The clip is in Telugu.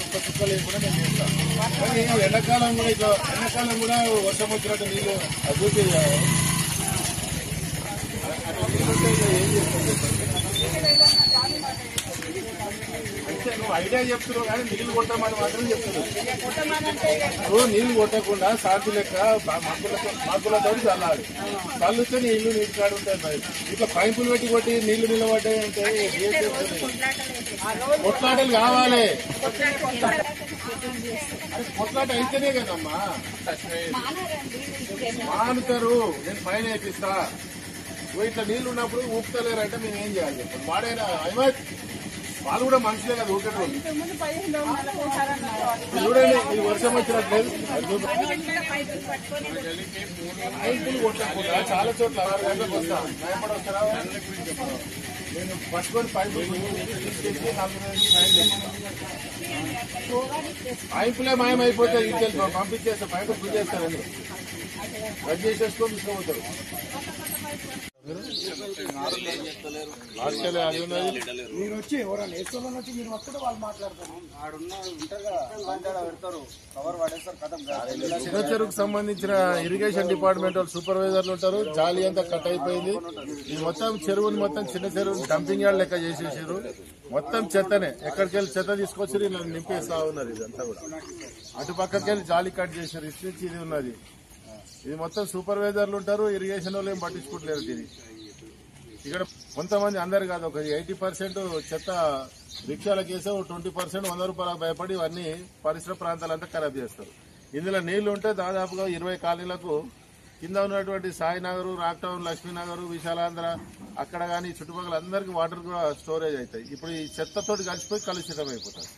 ఒక్క చుక్క లేకుండా నేను చేస్తాను. కానీ ఎండాకాలం కూడా ఇట్లా ఎండాకాలం కూడా వర్షం వచ్చినట్టు నీళ్ళు అభివృద్ధి ఏం చేస్తాను అంటే నువ్వు ఐడియా చెప్తున్నావు కానీ నీళ్లు కొట్టమని మాత్రం చెప్తున్నావు. నీళ్లు కొట్టకుండా సాటి లెక్క మగ్గులతో చల్లాలి. చల్లితే నీ ఇల్లు నీటి కాడు ఉంటాయి. ఇట్లా పైపులు పెట్టి కొట్టి నీళ్లు నిలబడ్డాయి అంటే కొట్లాటలు కావాలి. కొట్లాట అయితేనే కదమ్మా మానుతారు. నేను ఫైన్ వేపిస్తా. ఇట్లా నీళ్లు ఉన్నప్పుడు ఊపుతలేరంటే మేము ఏం చేయాలి చెప్పండి. వాడైనా అహ్మద్ వాళ్ళు కూడా మనుషులే కదా ఊకేటోళ్ళు. చూడండి ఈ వర్షం వచ్చినట్లేదు. పైపులు కొట్టకుండా చాలా చోట్ల 6 గంటలకు వస్తాను. భయపడి వస్తారా? నేను పట్టుకొని పైపులు తీసుకెళ్ళి 4 ఫైన్ చేస్తాను. పైపులే మాయమైపోతాయి. ఇంకెళ్ళి పంపించేస్తా. పైపులు ఫుల్ చేస్తారండి. రద్దు చేసేసుకొని తీసుకోపోతారు. మీరు వచ్చి ఎవరైనా వేసుకోవాలని వచ్చి మీరు వస్తే వాళ్ళు మాట్లాడతారు. చిన్న చెరువుకు సంబంధించిన ఇరిగేషన్ డిపార్ట్మెంట్ వాళ్ళు సూపర్వైజర్లు ఉంటారు. జాలి అంతా కట్ అయిపోయింది. ఈ మొత్తం చెరువుని మొత్తం చిన్న చెరువుని డంపింగ్ యార్డ్ లెక్క చేసేసారు. మొత్తం చెత్తనే ఎక్కడికి వెళ్ళి చెత్త తీసుకొచ్చి ఇలా నింపేస్తా ఉన్నారు. ఇదంతా కూడా అటు పక్కకి వెళ్ళి జాలి కట్ చేశారు. ఇటు నుంచి ఇది ఉన్నది. ఇది మొత్తం సూపర్వైజర్లు ఉంటారు. ఇరిగేషన్ వాళ్ళు ఏం పట్టించుకోవట్లేరు. దీన్ని ఇక్కడ కొంతమంది అందరు కాదు, ఒక 80% చెత్త రిక్షాలకు వేసే 20% 100 రూపాయలకు భయపడి ఇవన్నీ పరిసర ప్రాంతాలంతా ఖరాబ్ చేస్తారు. ఇందులో నీళ్లు ఉంటే దాదాపుగా 20 కాలనీలకు కింద ఉన్నటువంటి సాయినగర్, రాక్టౌన్, లక్ష్మీనగర్, విశాలాంధ్ర అక్కడ కానీ చుట్టుపక్కల అందరికీ వాటర్ కూడా స్టోరేజ్ అవుతాయి. ఇప్పుడు ఈ చెత్తతోటి కలిసిపోయి కలుషితం అయిపోతాయి.